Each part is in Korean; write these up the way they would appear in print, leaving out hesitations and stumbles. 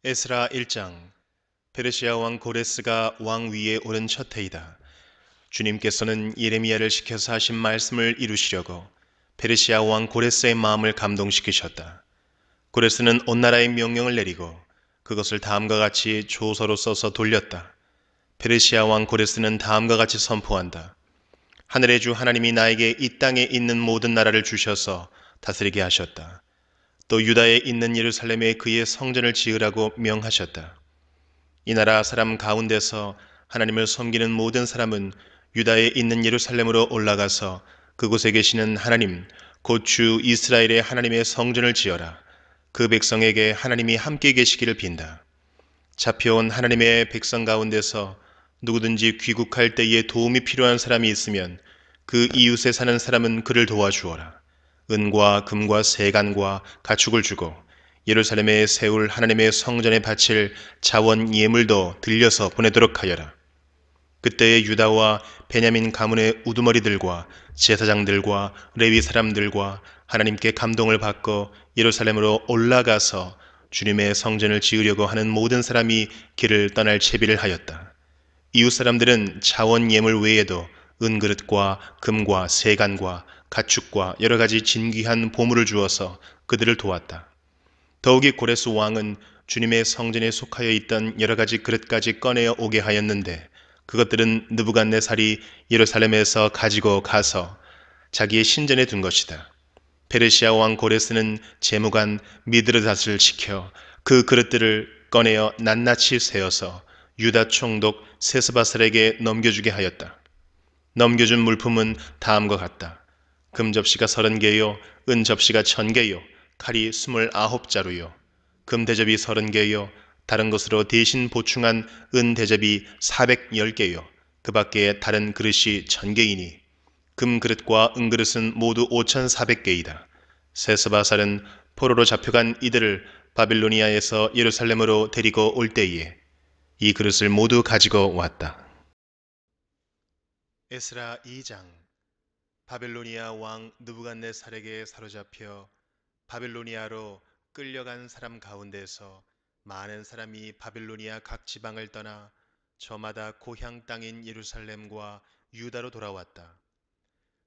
에스라 1장. 페르시아 왕 고레스가 왕 위에 오른 첫 해이다. 주님께서는 예레미야를 시켜서 하신 말씀을 이루시려고 페르시아 왕 고레스의 마음을 감동시키셨다. 고레스는 온 나라에 명령을 내리고 그것을 다음과 같이 조서로 써서 돌렸다. 페르시아 왕 고레스는 다음과 같이 선포한다. 하늘의 주 하나님이 나에게 이 땅에 있는 모든 나라를 주셔서 다스리게 하셨다. 또 유다에 있는 예루살렘에 그의 성전을 지으라고 명하셨다. 이 나라 사람 가운데서 하나님을 섬기는 모든 사람은 유다에 있는 예루살렘으로 올라가서 그곳에 계시는 하나님, 곧 주 이스라엘의 하나님의 성전을 지어라. 그 백성에게 하나님이 함께 계시기를 빈다. 잡혀온 하나님의 백성 가운데서 누구든지 귀국할 때에 도움이 필요한 사람이 있으면 그 이웃에 사는 사람은 그를 도와주어라. 은과 금과 세간과 가축을 주고 예루살렘에 세울 하나님의 성전에 바칠 자원 예물도 들려서 보내도록 하여라. 그때의 유다와 베냐민 가문의 우두머리들과 제사장들과 레위 사람들과 하나님께 감동을 받고 예루살렘으로 올라가서 주님의 성전을 지으려고 하는 모든 사람이 길을 떠날 채비를 하였다. 이웃 사람들은 자원 예물 외에도 은그릇과 금과 세간과 가축과 여러 가지 진귀한 보물을 주어서 그들을 도왔다. 더욱이 고레스 왕은 주님의 성전에 속하여 있던 여러 가지 그릇까지 꺼내어 오게 하였는데 그것들은 느부갓네살이 예루살렘에서 가지고 가서 자기의 신전에 둔 것이다. 페르시아 왕 고레스는 재무관 미드르닷을 시켜 그 그릇들을 꺼내어 낱낱이 세어서 유다 총독 세스바살에게 넘겨주게 하였다. 넘겨준 물품은 다음과 같다. 금 접시가 30개요, 은 접시가 1000개요, 칼이 29자루요, 금 대접이 30개요, 다른 것으로 대신 보충한 은 대접이 410개요, 그 밖에 다른 그릇이 1000개이니 금 그릇과 은 그릇은 모두 5400개이다. 세스바살은 포로로 잡혀간 이들을 바빌로니아에서 예루살렘으로 데리고 올 때에 이 그릇을 모두 가지고 왔다. 에스라 2장. 바빌로니아 왕 느부갓네살에게 사로잡혀 바빌로니아로 끌려간 사람 가운데서 많은 사람이 바빌로니아 각 지방을 떠나 저마다 고향 땅인 예루살렘과 유다로 돌아왔다.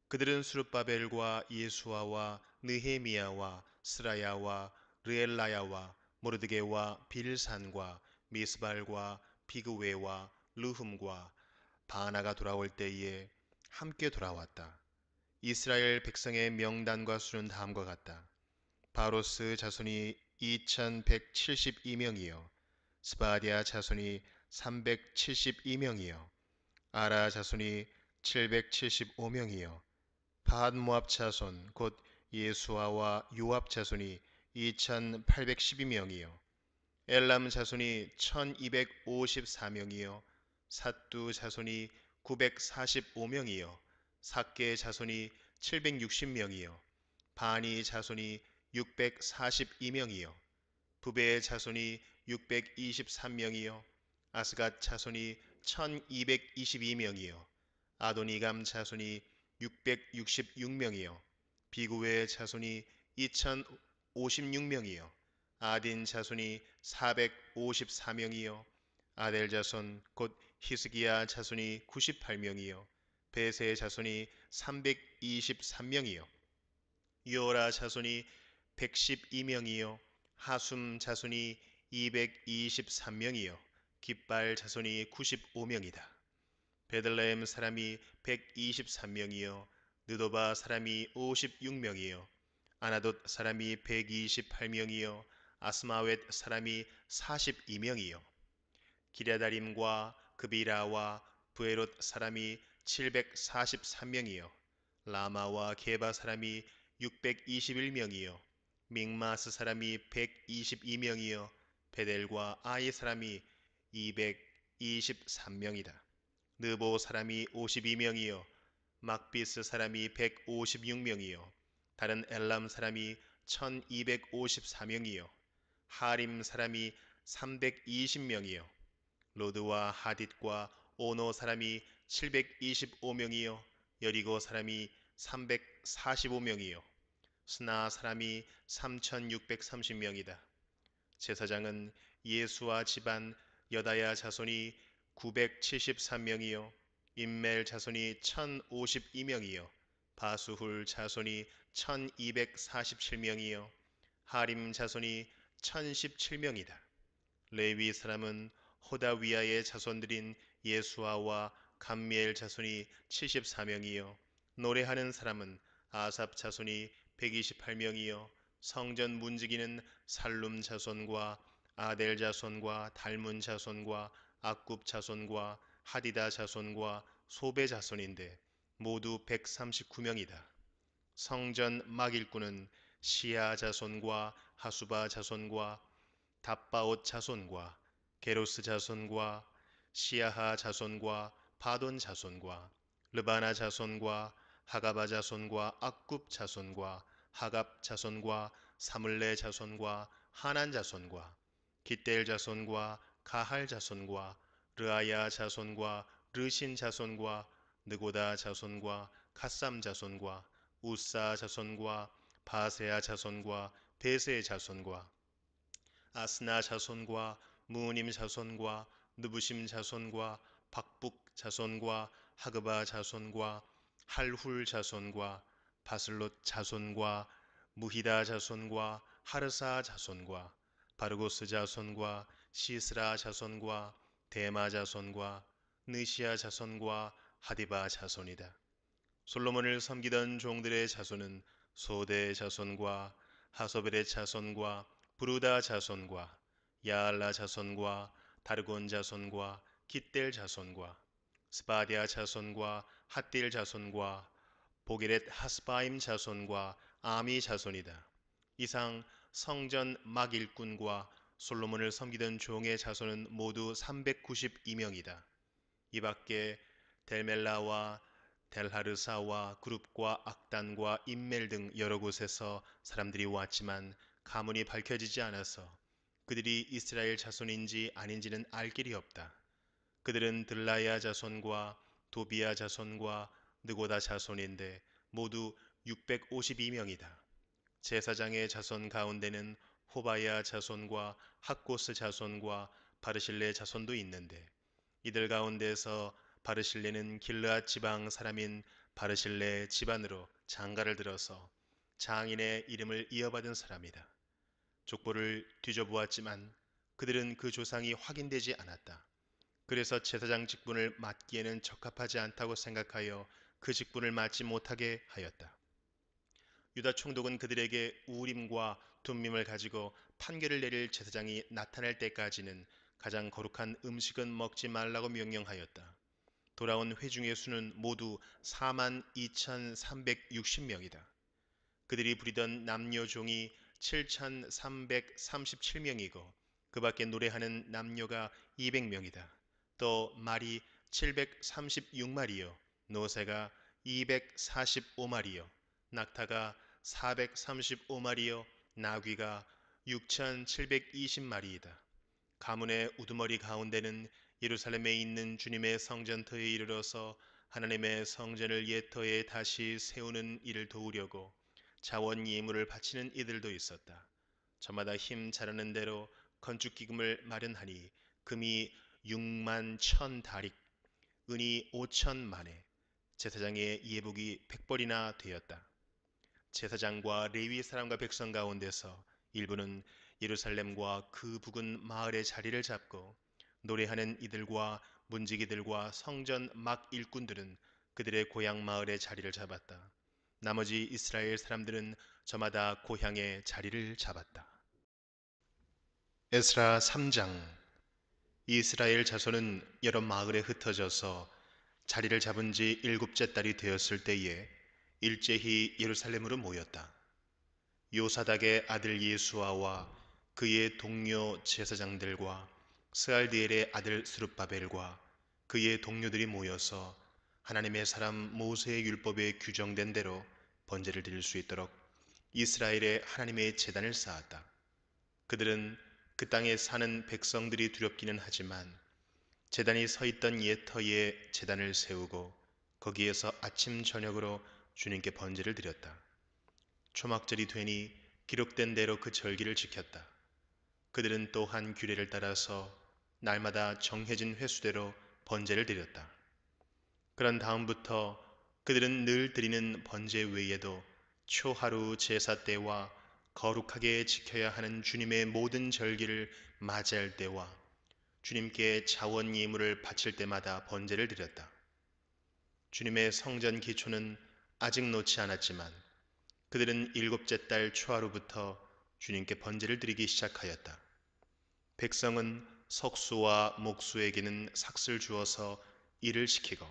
그들은 수룹바벨과 예수아와 느헤미야와 스라야와 르엘라야와 모르드게와 빌산과 미스발과 비그웨와 르흠과 바나가 돌아올 때에 함께 돌아왔다. 이스라엘 백성의 명단과 수는 다음과 같다. 바로스 자손이 2172명이요 스바디아 자손이 372명이요 아라 자손이 775명이요 밧모압 자손 곧 예수아와 요압 자손이 2812명이요 엘람 자손이 1254명이요 삿두 자손이 945명이요 삭게 자손이 760명이요 바니 자손이 642명이요 부베 자손이 623명이요 아스갓 자손이 1222명이요 아도니감 자손이 666명이요 비구의 자손이 2056명이요 아딘 자손이 454명이요 아델 자손 곧 히스기야 자손이 98명이요 베세 자손이 323명이요 요라 자손이 112명이요 하숨 자손이 223명이요 깃발 자손이 95명이다. 베들레헴 사람이 123명이요 느도바 사람이 56명이요 아나돗 사람이 128명이요 아스마웻 사람이 42명이요 기랴다림과 그비라와 부에롯 사람이 743명이요 라마와 게바 사람이 621명이요 믹마스 사람이 122명이요 베델과 아이 사람이 223명이다. 느보 사람이 52명이요 막비스 사람이 156명이요 다른 엘람 사람이 1254명이요 하림 사람이 320명이요 로드와 하딧과 오노 사람이 725명이요 여리고 사람이 345명이요 스나 사람이 3630명이다. 제사장은 예수와 집안 여다야 자손이 973명이요 임멜 자손이 1052명이요 바수훌 자손이 1247명이요 하림 자손이 1017명이다. 레위 사람은 호다위아의 자손들인 예수아와 감미엘 자손이 74명이요 노래하는 사람은 아삽 자손이 128명이요 성전 문지기는 살룸 자손과 아델 자손과 달문 자손과 악굽 자손과 하디다 자손과 소베 자손인데 모두 139명이다. 성전 막일꾼은 시아 자손과 하수바 자손과 답바옷 자손과 게로스 자손과 시아하 자손과 바돈 자손과 르바나 자손과 하가바 자손과 악굽 자손과 하갑 자손과 사물레 자손과 하난 자손과 기델 자손과 가할 자손과 르아야 자손과 르신 자손과 느고다 자손과 갓삼 자손과 우사 자손과 바세아 자손과 베세 자손과 아스나 자손과 무님 자손과 느부심 자손과 박북 자손과 하그바 자손과 할훌 자손과 바슬롯 자손과 무히다 자손과 하르사 자손과 바르고스 자손과 시스라 자손과 데마 자손과 느시아 자손과 하디바 자손이다. 솔로몬을 섬기던 종들의 자손은 소대 자손과 하소벨의 자손과 부르다 자손과 야알라 자손과 다르곤 자손과 깃델 자손과 스바디아 자손과 핫딜 자손과 보게렛 하스바임 자손과 아미 자손이다. 이상 성전 막 일꾼과 솔로몬을 섬기던 종의 자손은 모두 392명이다. 이 밖에 델멜라와 델하르사와 그룹과 악단과 임멜 등 여러 곳에서 사람들이 왔지만 가문이 밝혀지지 않아서 그들이 이스라엘 자손인지 아닌지는 알 길이 없다. 그들은 들라야 자손과 도비야 자손과 느고다 자손인데 모두 652명이다. 제사장의 자손 가운데는 호바야 자손과 학고스 자손과 바르실레 자손도 있는데 이들 가운데서 바르실레는 길르앗 지방 사람인 바르실레 집안으로 장가를 들어서 장인의 이름을 이어받은 사람이다. 족보를 뒤져보았지만 그들은 그 조상이 확인되지 않았다. 그래서 제사장 직분을 맡기에는 적합하지 않다고 생각하여 그 직분을 맡지 못하게 하였다. 유다 총독은 그들에게 우림과 둠밈을 가지고 판결을 내릴 제사장이 나타날 때까지는 가장 거룩한 음식은 먹지 말라고 명령하였다. 돌아온 회중의 수는 모두 42,360명이다. 그들이 부리던 남녀 종이 7,337명이고 그 밖에 노래하는 남녀가 200명이다. 또 말이 736마리요 노새가 245마리요 낙타가 435마리요 나귀가 6,720마리이다. 가문의 우두머리 가운데는 예루살렘에 있는 주님의 성전터에 이르러서 하나님의 성전을 옛터에 다시 세우는 일을 도우려고 자원 예물을 바치는 이들도 있었다. 저마다 힘 자라는 대로 건축기금을 마련하니 금이 6만 1,000다릭, 은이 5천만에 제사장의 예복이 100벌이나 되었다. 제사장과 레위 사람과 백성 가운데서 일부는 예루살렘과 그 부근 마을의 자리를 잡고 노래하는 이들과 문지기들과 성전 막 일꾼들은 그들의 고향 마을의 자리를 잡았다. 나머지 이스라엘 사람들은 저마다 고향의 자리를 잡았다. 에스라 3장. 이스라엘 자손은 여러 마을에 흩어져서 자리를 잡은 지 7째 달이 되었을 때에 일제히 예루살렘으로 모였다. 요사닥의 아들 예수아와 그의 동료 제사장들과 스알디엘의 아들 스룹바벨과 그의 동료들이 모여서 하나님의 사람 모세의 율법에 규정된 대로 번제를 드릴 수 있도록 이스라엘의 하나님의 제단을 쌓았다. 그들은 그 땅에 사는 백성들이 두렵기는 하지만 제단이 서 있던 옛 터에 제단을 세우고 거기에서 아침 저녁으로 주님께 번제를 드렸다. 초막절이 되니 기록된 대로 그 절기를 지켰다. 그들은 또한 규례를 따라서 날마다 정해진 횟수대로 번제를 드렸다. 그런 다음부터 그들은 늘 드리는 번제 외에도 초하루 제사 때와 거룩하게 지켜야 하는 주님의 모든 절기를 맞이할 때와 주님께 자원 예물을 바칠 때마다 번제를 드렸다. 주님의 성전 기초는 아직 놓지 않았지만 그들은 일곱째 달 초하루부터 주님께 번제를 드리기 시작하였다. 백성은 석수와 목수에게는 삭슬 주어서 일을 시키고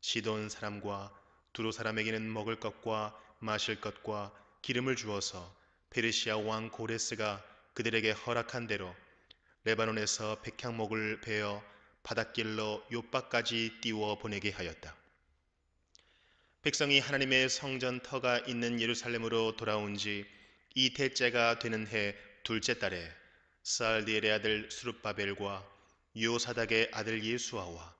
시돈 사람과 두로 사람에게는 먹을 것과 마실 것과 기름을 주어서 페르시아 왕 고레스가 그들에게 허락한 대로 레바논에서 백향목을 베어 바닷길로 요바까지 띄워 보내게 하였다. 백성이 하나님의 성전 터가 있는 예루살렘으로 돌아온 지 이태째가 되는 해 둘째 달에 스알디엘의 아들 수룹바벨과 요사닥의 아들 예수아와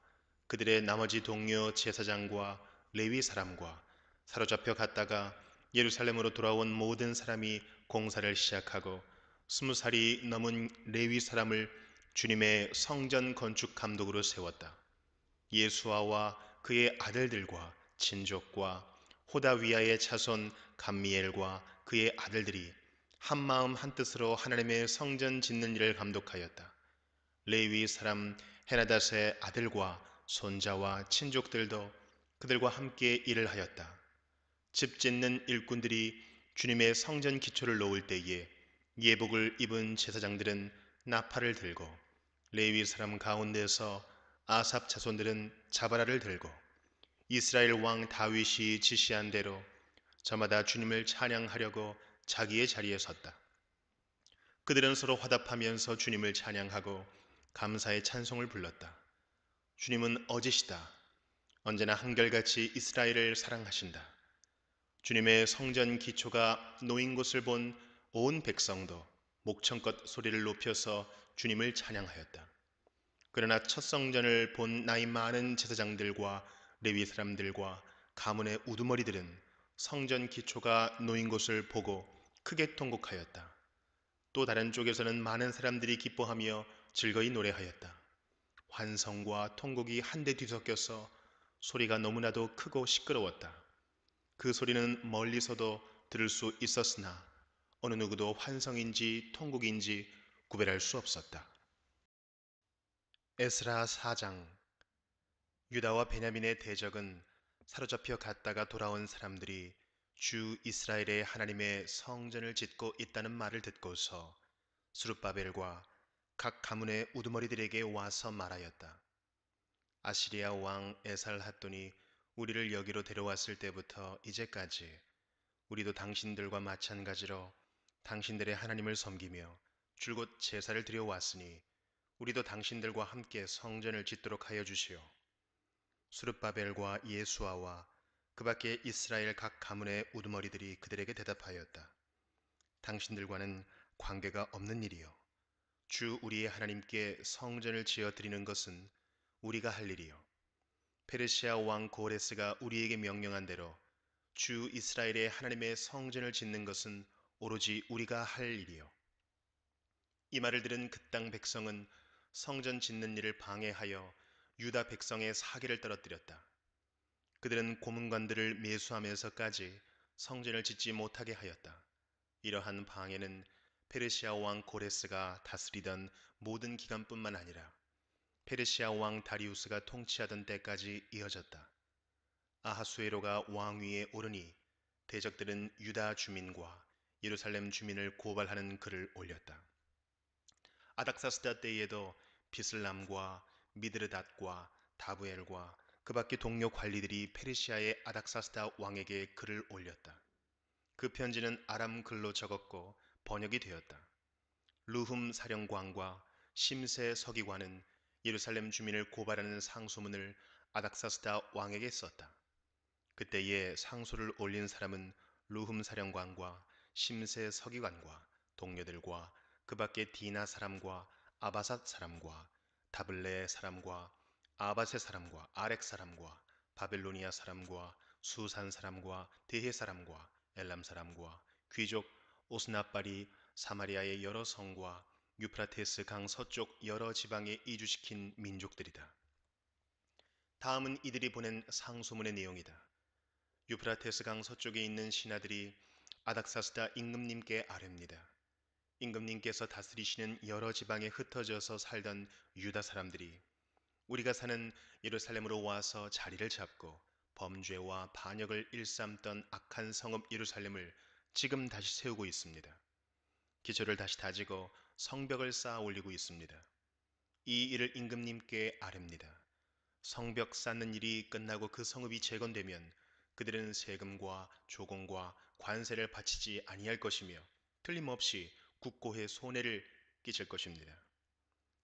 그들의 나머지 동료 제사장과 레위 사람과 사로잡혀 갔다가 예루살렘으로 돌아온 모든 사람이 공사를 시작하고 20살이 넘은 레위 사람을 주님의 성전 건축 감독으로 세웠다. 예수아와 그의 아들들과 친족과 호다위아의 자손 감미엘과 그의 아들들이 한마음 한뜻으로 하나님의 성전 짓는 일을 감독하였다. 레위 사람 헤나닷의 아들과 손자와 친족들도 그들과 함께 일을 하였다. 집 짓는 일꾼들이 주님의 성전 기초를 놓을 때에 예복을 입은 제사장들은 나팔을 들고 레위 사람 가운데서 아삽 자손들은 자바라를 들고 이스라엘 왕 다윗이 지시한 대로 저마다 주님을 찬양하려고 자기의 자리에 섰다. 그들은 서로 화답하면서 주님을 찬양하고 감사의 찬송을 불렀다. 주님은 어지시다. 언제나 한결같이 이스라엘을 사랑하신다. 주님의 성전 기초가 놓인 곳을 본 온 백성도 목청껏 소리를 높여서 주님을 찬양하였다. 그러나 첫 성전을 본 나이 많은 제사장들과 레위 사람들과 가문의 우두머리들은 성전 기초가 놓인 곳을 보고 크게 통곡하였다. 또 다른 쪽에서는 많은 사람들이 기뻐하며 즐거이 노래하였다. 환성과 통곡이 한데 뒤섞여서 소리가 너무나도 크고 시끄러웠다. 그 소리는 멀리서도 들을 수 있었으나 어느 누구도 환성인지 통곡인지 구별할 수 없었다. 에스라 4장. 유다와 베냐민의 대적은 사로잡혀 갔다가 돌아온 사람들이 주 이스라엘의 하나님의 성전을 짓고 있다는 말을 듣고서 스룹바벨과 각 가문의 우두머리들에게 와서 말하였다. 아시리아 왕 에살핫돈이 우리를 여기로 데려왔을 때부터 이제까지 우리도 당신들과 마찬가지로 당신들의 하나님을 섬기며 줄곧 제사를 드려왔으니 우리도 당신들과 함께 성전을 짓도록 하여 주시오. 수르바벨과 예수아와 그 밖에 이스라엘 각 가문의 우두머리들이 그들에게 대답하였다. 당신들과는 관계가 없는 일이요. 주 우리의 하나님께 성전을 지어 드리는 것은 우리가 할 일이요. 페르시아 왕 고레스가 우리에게 명령한 대로 주 이스라엘의 하나님의 성전을 짓는 것은 오로지 우리가 할 일이요. 이 말을 들은 그 땅 백성은 성전 짓는 일을 방해하여 유다 백성의 사기를 떨어뜨렸다. 그들은 고문관들을 매수하면서까지 성전을 짓지 못하게 하였다. 이러한 방해는 페르시아 왕 고레스가 다스리던 모든 기간뿐만 아니라 페르시아 왕 다리우스가 통치하던 때까지 이어졌다. 아하수에로가 왕위에 오르니 대적들은 유다 주민과 예루살렘 주민을 고발하는 글을 올렸다. 아닥사스다 때에도 비슬람과 미드르닷과 다부엘과 그 밖의 동료 관리들이 페르시아의 아닥사스다 왕에게 글을 올렸다. 그 편지는 아람 글로 적었고 번역이 되었다. 루흠 사령관과 심세 서기관은 예루살렘 주민을 고발하는 상소문을 아닥사스다 왕에게 썼다. 그때에 상소를 올린 사람은 루흠 사령관과 심세 서기관과 동료들과 그 밖에 디나 사람과 아바삿 사람과 다블레 사람과 아바세 사람과 아렉 사람과 바벨로니아 사람과 수산 사람과 데헤 사람과 엘람 사람과 귀족 오스나빨이 사마리아의 여러 성과 유프라테스 강 서쪽 여러 지방에 이주시킨 민족들이다. 다음은 이들이 보낸 상소문의 내용이다. 유프라테스 강 서쪽에 있는 신하들이 아닥사스다 임금님께 아뢰입니다. 임금님께서 다스리시는 여러 지방에 흩어져서 살던 유다 사람들이 우리가 사는 예루살렘으로 와서 자리를 잡고 범죄와 반역을 일삼던 악한 성읍 예루살렘을 지금 다시 세우고 있습니다. 기초를 다시 다지고 성벽을 쌓아 올리고 있습니다. 이 일을 임금님께 아뢰입니다. 성벽 쌓는 일이 끝나고 그 성읍이 재건되면 그들은 세금과 조공과 관세를 바치지 아니할 것이며 틀림없이 국고에 손해를 끼칠 것입니다.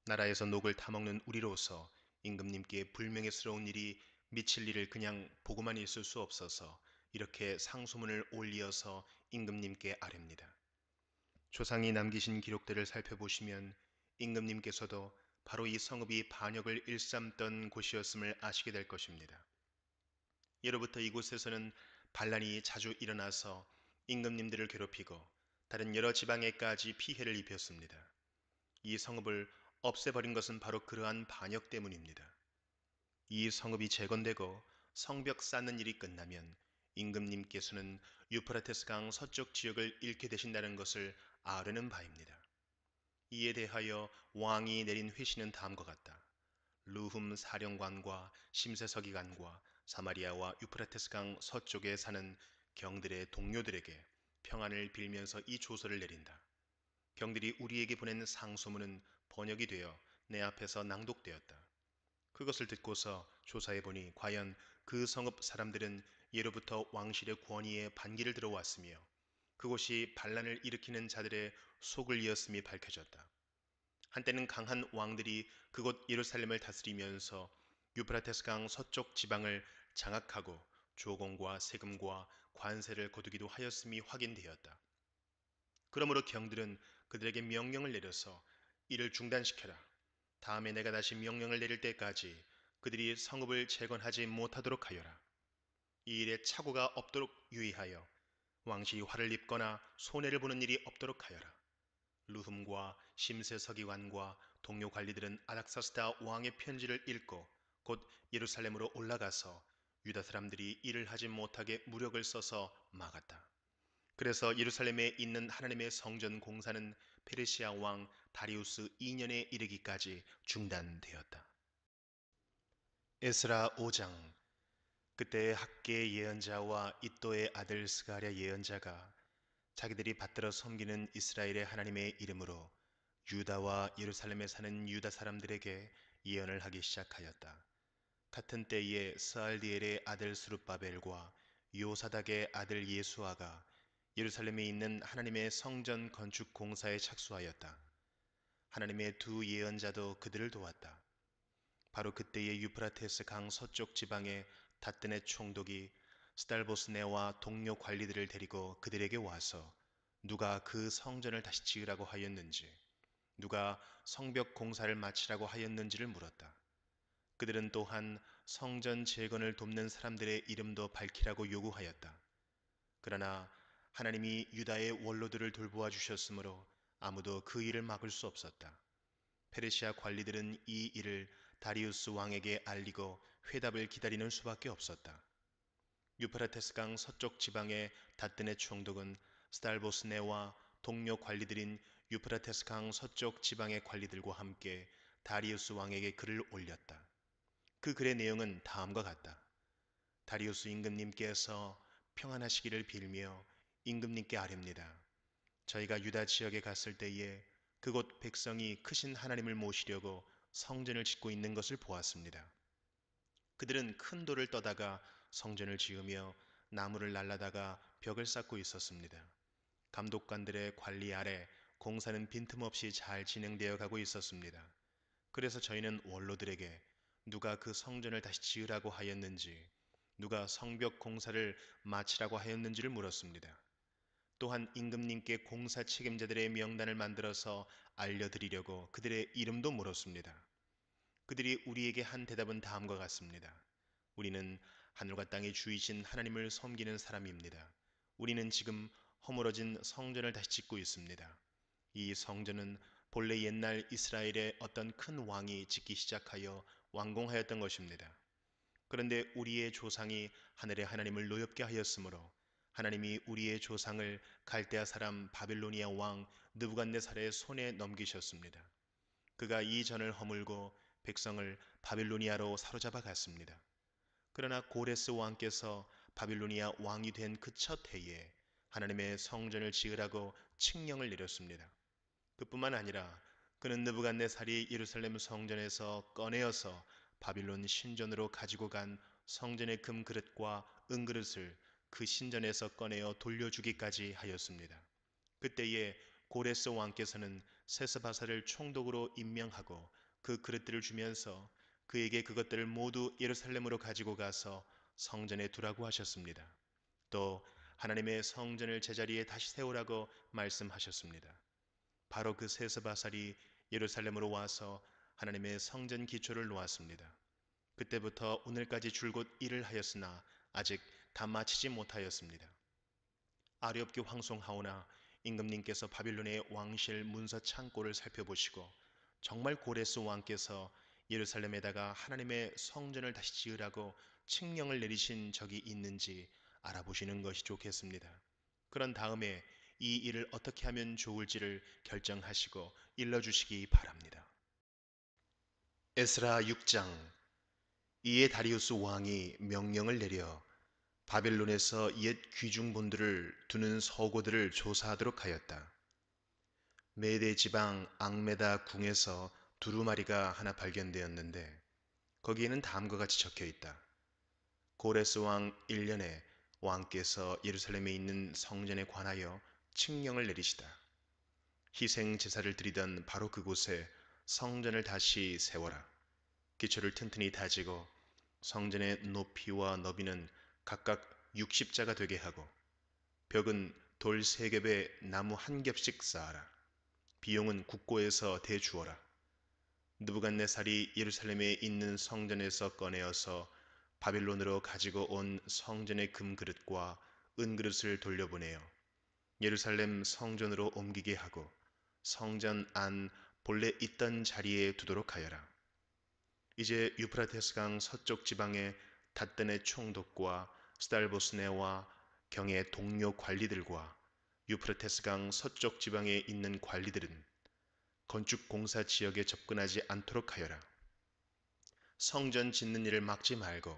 나라에서 녹을 타먹는 우리로서 임금님께 불명예스러운 일이 미칠 일을 그냥 보고만 있을 수 없어서 이렇게 상소문을 올리어서 임금님께 아뢰입니다. 조상이 남기신 기록들을 살펴보시면 임금님께서도 바로 이 성읍이 반역을 일삼던 곳이었음을 아시게 될 것입니다. 예로부터 이곳에서는 반란이 자주 일어나서 임금님들을 괴롭히고 다른 여러 지방에까지 피해를 입혔습니다. 이 성읍을 없애버린 것은 바로 그러한 반역 때문입니다. 이 성읍이 재건되고 성벽 쌓는 일이 끝나면 임금님께서는 유프라테스 강 서쪽 지역을 잃게 되신다는 것을 아뢰는 바입니다. 이에 대하여 왕이 내린 회신은 다음과 같다. 루훔 사령관과 심세서기관과 사마리아와 유프라테스 강 서쪽에 사는 경들의 동료들에게 평안을 빌면서 이 조서를 내린다. 경들이 우리에게 보낸 상소문은 번역이 되어 내 앞에서 낭독되었다. 그것을 듣고서 조사해보니 과연 그 성읍 사람들은 예로부터 왕실의 권위에 반기를 들어왔으며 그곳이 반란을 일으키는 자들의 속을 이었음이 밝혀졌다. 한때는 강한 왕들이 그곳 예루살렘을 다스리면서 유프라테스 강 서쪽 지방을 장악하고 조공과 세금과 관세를 거두기도 하였음이 확인되었다. 그러므로 경들은 그들에게 명령을 내려서 이를 중단시켜라. 다음에 내가 다시 명령을 내릴 때까지 그들이 성읍을 재건하지 못하도록 하여라. 이 일에 착오가 없도록 유의하여 왕실이 화를 입거나 손해를 보는 일이 없도록 하여라. 루흠과 심세서기관과 동료 관리들은 아닥사스다 왕의 편지를 읽고 곧 예루살렘으로 올라가서 유다 사람들이 일을 하지 못하게 무력을 써서 막았다. 그래서 예루살렘에 있는 하나님의 성전 공사는 페르시아 왕 다리우스 2년에 이르기까지 중단되었다. 에스라 5장. 그때 학계 예언자와 이또의 아들 스가랴 예언자가 자기들이 받들어 섬기는 이스라엘의 하나님의 이름으로 유다와 예루살렘에 사는 유다 사람들에게 예언을 하기 시작하였다. 같은 때에 스알디엘의 아들 스룹바벨과 요사닥의 아들 예수아가 예루살렘에 있는 하나님의 성전 건축 공사에 착수하였다. 하나님의 두 예언자도 그들을 도왔다. 바로 그때에 유프라테스 강 서쪽 지방의 다뜨네 총독이 스달보스네와 동료 관리들을 데리고 그들에게 와서 누가 그 성전을 다시 지으라고 하였는지, 누가 성벽 공사를 마치라고 하였는지를 물었다. 그들은 또한 성전 재건을 돕는 사람들의 이름도 밝히라고 요구하였다. 그러나 하나님이 유다의 원로들을 돌보아 주셨으므로 아무도 그 일을 막을 수 없었다. 페르시아 관리들은 이 일을 다리우스 왕에게 알리고 회답을 기다리는 수밖에 없었다. 유프라테스 강 서쪽 지방의 다뜨네 총독은 스달보스네와 동료 관리들인 유프라테스 강 서쪽 지방의 관리들과 함께 다리우스 왕에게 글을 올렸다. 그 글의 내용은 다음과 같다. 다리우스 임금님께서 평안하시기를 빌며 임금님께 아뢰입니다. 저희가 유다 지역에 갔을 때에 그곳 백성이 크신 하나님을 모시려고 성전을 짓고 있는 것을 보았습니다. 그들은 큰 돌을 떠다가 성전을 지으며 나무를 날라다가 벽을 쌓고 있었습니다. 감독관들의 관리 아래 공사는 빈틈없이 잘 진행되어 가고 있었습니다. 그래서 저희는 원로들에게 누가 그 성전을 다시 지으라고 하였는지, 누가 성벽 공사를 마치라고 하였는지를 물었습니다. 또한 임금님께 공사 책임자들의 명단을 만들어서 알려드리려고 그들의 이름도 물었습니다. 그들이 우리에게 한 대답은 다음과 같습니다. 우리는 하늘과 땅의 주이신 하나님을 섬기는 사람입니다. 우리는 지금 허물어진 성전을 다시 짓고 있습니다. 이 성전은 본래 옛날 이스라엘의 어떤 큰 왕이 짓기 시작하여 완공하였던 것입니다. 그런데 우리의 조상이 하늘의 하나님을 노엽게 하였으므로 하나님이 우리의 조상을 갈대아 사람 바빌로니아 왕 느부갓네살의 손에 넘기셨습니다. 그가 이 전을 허물고 백성을 바빌로니아로 사로잡아 갔습니다. 그러나 고레스 왕께서 바빌로니아 왕이 된 그 첫 해에 하나님의 성전을 지으라고 칙령을 내렸습니다. 그뿐만 아니라 그는 느부갓네살이 예루살렘 성전에서 꺼내어서 바빌론 신전으로 가지고 간 성전의 금 그릇과 은그릇을 그 신전에서 꺼내어 돌려주기까지 하였습니다. 그때에 고레스 왕께서는 세스바사를 총독으로 임명하고 그 그릇들을 주면서 그에게 그것들을 모두 예루살렘으로 가지고 가서 성전에 두라고 하셨습니다. 또 하나님의 성전을 제자리에 다시 세우라고 말씀하셨습니다. 바로 그 세스바살이 예루살렘으로 와서 하나님의 성전 기초를 놓았습니다. 그때부터 오늘까지 줄곧 일을 하였으나 아직 다 마치지 못하였습니다. 아렵게 황송하오나 임금님께서 바빌론의 왕실 문서 창고를 살펴보시고 정말 고레스 왕께서 예루살렘에다가 하나님의 성전을 다시 지으라고 칙령을 내리신 적이 있는지 알아보시는 것이 좋겠습니다. 그런 다음에 이 일을 어떻게 하면 좋을지를 결정하시고 일러주시기 바랍니다. 에스라 6장. 이에 다리우스 왕이 명령을 내려 바벨론에서 옛 귀중본들을 두는 서고들을 조사하도록 하였다. 메대 지방 앙메다 궁에서 두루마리가 하나 발견되었는데 거기에는 다음과 같이 적혀 있다. 고레스 왕 1년에 왕께서 예루살렘에 있는 성전에 관하여 칙령을 내리시다. 희생 제사를 드리던 바로 그곳에 성전을 다시 세워라. 기초를 튼튼히 다지고 성전의 높이와 너비는 각각 60자가 되게 하고 벽은 돌 3겹에 나무 1겹씩 쌓아라. 비용은 국고에서 대주어라. 느부갓네살이 예루살렘에 있는 성전에서 꺼내어서 바빌론으로 가지고 온 성전의 금그릇과 은그릇을 돌려보내어 예루살렘 성전으로 옮기게 하고 성전 안 본래 있던 자리에 두도록 하여라. 이제 유프라테스강 서쪽 지방의 닷든의 총독과 스달보스네와 경의 동료 관리들과 유프라테스강 서쪽 지방에 있는 관리들은 건축 공사 지역에 접근하지 않도록 하여라. 성전 짓는 일을 막지 말고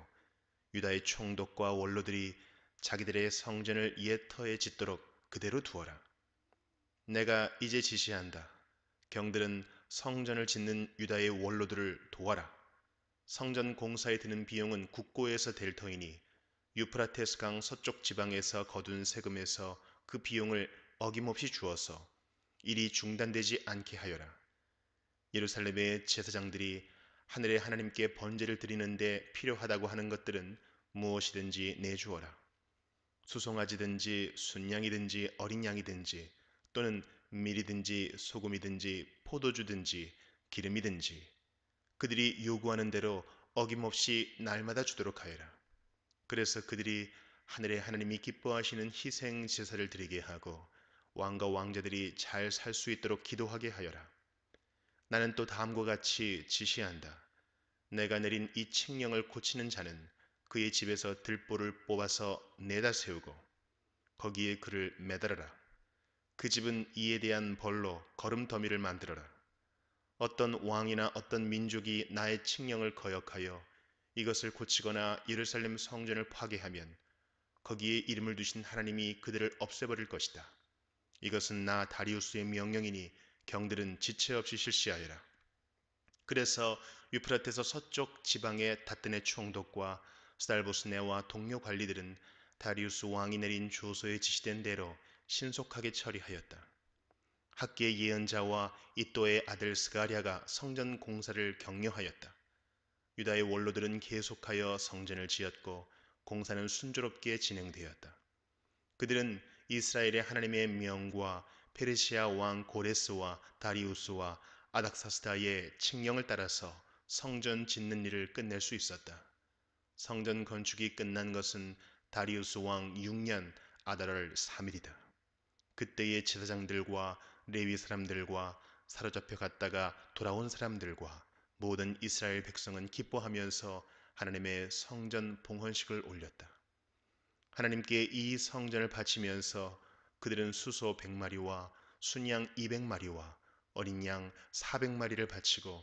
유다의 총독과 원로들이 자기들의 성전을 옛 터에 짓도록 그대로 두어라. 내가 이제 지시한다. 경들은 성전을 짓는 유다의 원로들을 도와라. 성전 공사에 드는 비용은 국고에서 될 터이니 유프라테스 강 서쪽 지방에서 거둔 세금에서 그 비용을 어김없이 주어서 일이 중단되지 않게 하여라. 예루살렘의 제사장들이 하늘의 하나님께 번제를 드리는데 필요하다고 하는 것들은 무엇이든지 내주어라. 수송아지든지 순양이든지 어린 양이든지 또는 밀이든지 소금이든지 포도주든지 기름이든지 그들이 요구하는 대로 어김없이 날마다 주도록 하여라. 그래서 그들이 하늘의 하나님이 기뻐하시는 희생 제사를 드리게 하고 왕과 왕자들이 잘 살 수 있도록 기도하게 하여라. 나는 또 다음과 같이 지시한다. 내가 내린 이 칙령을 고치는 자는 그의 집에서 들보를 뽑아서 내다 세우고 거기에 그를 매달아라. 그 집은 이에 대한 벌로 거름더미를 만들어라. 어떤 왕이나 어떤 민족이 나의 칙령을 거역하여 이것을 고치거나 예루살렘 성전을 파괴하면 거기에 이름을 두신 하나님이 그들을 없애버릴 것이다. 이것은 나 다리우스의 명령이니 경들은 지체 없이 실시하여라. 그래서 유프라테스 서쪽 지방의 닷든의 총독과 스달보스네와 동료 관리들은 다리우스 왕이 내린 조서에 지시된 대로 신속하게 처리하였다. 학계의 예언자와 이또의 아들 스가랴가 성전 공사를 격려하였다. 유다의 원로들은 계속하여 성전을 지었고 공사는 순조롭게 진행되었다. 그들은 이스라엘의 하나님의 명과 페르시아 왕 고레스와 다리우스와 아닥사스다의 칙령을 따라서 성전 짓는 일을 끝낼 수 있었다. 성전 건축이 끝난 것은 다리우스 왕 6년 아달월 3일이다. 그때의 제사장들과 레위 사람들과 사로잡혀 갔다가 돌아온 사람들과 모든 이스라엘 백성은 기뻐하면서 하나님의 성전 봉헌식을 올렸다. 하나님께 이 성전을 바치면서 그들은 수소 100마리와 순양 200마리와 어린 양 400마리를 바치고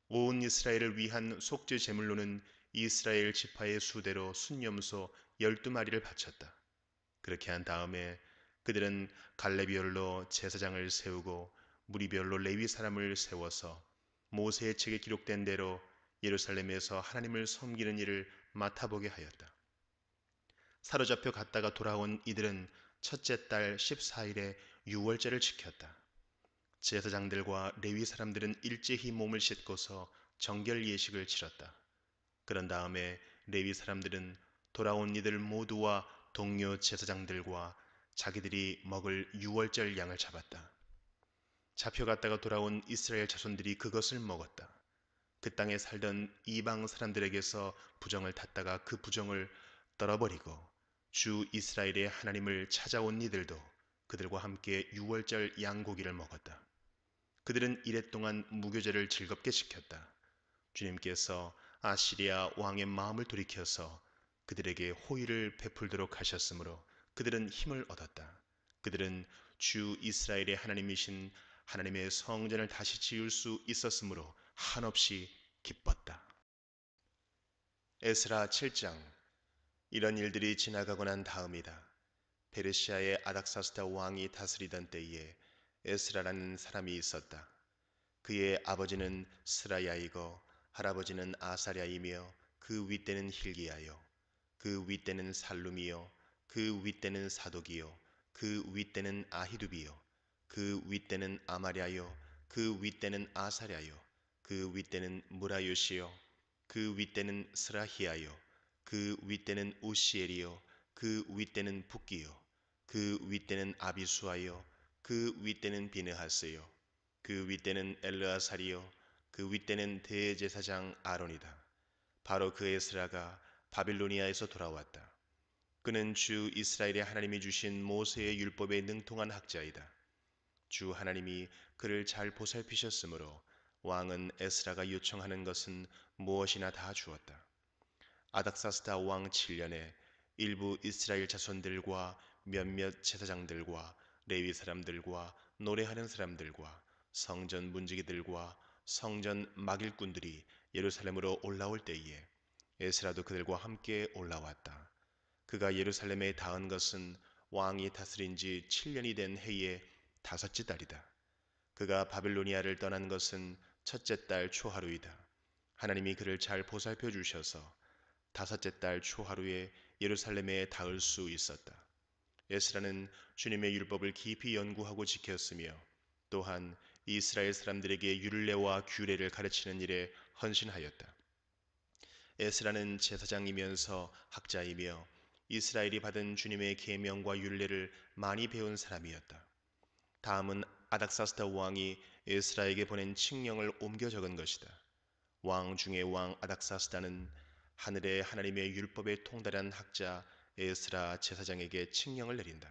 온 이스라엘을 위한 속죄 제물로는 이스라엘 지파의 수대로 순염소 12마리를 바쳤다. 그렇게 한 다음에 그들은 갈래별로 제사장을 세우고 무리별로 레위 사람을 세워서 모세의 책에 기록된 대로 예루살렘에서 하나님을 섬기는 일을 맡아보게 하였다. 사로잡혀 갔다가 돌아온 이들은 첫째 달 14일에 유월절을 지켰다. 제사장들과 레위 사람들은 일제히 몸을 씻고서 정결 예식을 치렀다. 그런 다음에 레위 사람들은 돌아온 이들 모두와 동료 제사장들과 자기들이 먹을 유월절 양을 잡았다. 잡혀갔다가 돌아온 이스라엘 자손들이 그것을 먹었다. 그 땅에 살던 이방 사람들에게서 부정을 탔다가 그 부정을 떨어버리고 주 이스라엘의 하나님을 찾아온 이들도 그들과 함께 유월절 양고기를 먹었다. 그들은 이랫동안 무교제를 즐겁게 지켰다. 주님께서 아시리아 왕의 마음을 돌이켜서 그들에게 호의를 베풀도록 하셨으므로 그들은 힘을 얻었다. 그들은 주 이스라엘의 하나님이신 하나님의 성전을 다시 지을 수 있었으므로 한없이 기뻤다. 에스라 7장. 이런 일들이 지나가고 난 다음이다. 페르시아의 아닥사스다 왕이 다스리던 때에 에스라라는 사람이 있었다. 그의 아버지는 스라야이고 할아버지는 아사랴이며 그 윗대는 hil기야요. 그 윗대는 살룸이요. 그 윗대는 사독이요. 그 윗대는 아히두비요. 그 윗대는 아마랴요. 그 윗대는 아사랴요. 그 윗대는 무라요시요. 그 윗대는 스라히야요. 그 윗대는 우시엘이요. 그 윗대는 붓기요. 그 윗대는 아비수아요. 그 윗대는 비느하스요. 그 윗대는 엘르아살이요. 그 윗대는 대제사장 아론이다. 바로 그 에스라가 바빌로니아에서 돌아왔다. 그는 주 이스라엘의 하나님이 주신 모세의 율법에 능통한 학자이다. 주 하나님이 그를 잘 보살피셨으므로 왕은 에스라가 요청하는 것은 무엇이나 다 주었다. 아닥사스다 왕 7년에 일부 이스라엘 자손들과 몇몇 제사장들과 레위 사람들과 노래하는 사람들과 성전 문지기들과 성전 막일꾼들이 예루살렘으로 올라올 때에 에스라도 그들과 함께 올라왔다. 그가 예루살렘에 닿은 것은 왕이 다스린 지 7년이 된 해의 다섯째 달이다. 그가 바빌로니아를 떠난 것은 첫째 달 초하루이다. 하나님이 그를 잘 보살펴 주셔서 다섯째 달 초하루에 예루살렘에 닿을 수 있었다. 에스라는 주님의 율법을 깊이 연구하고 지켰으며 또한 이스라엘 사람들에게 율례와 규례를 가르치는 일에 헌신하였다. 에스라는 제사장이면서 학자이며 이스라엘이 받은 주님의 계명과 율례를 많이 배운 사람이었다. 다음은 아닥사스다 왕이 에스라에게 보낸 칙령을 옮겨 적은 것이다. 왕 중의 왕 아닥사스다는 하늘의 하나님의 율법에 통달한 학자 에스라 제사장에게 칙령을 내린다.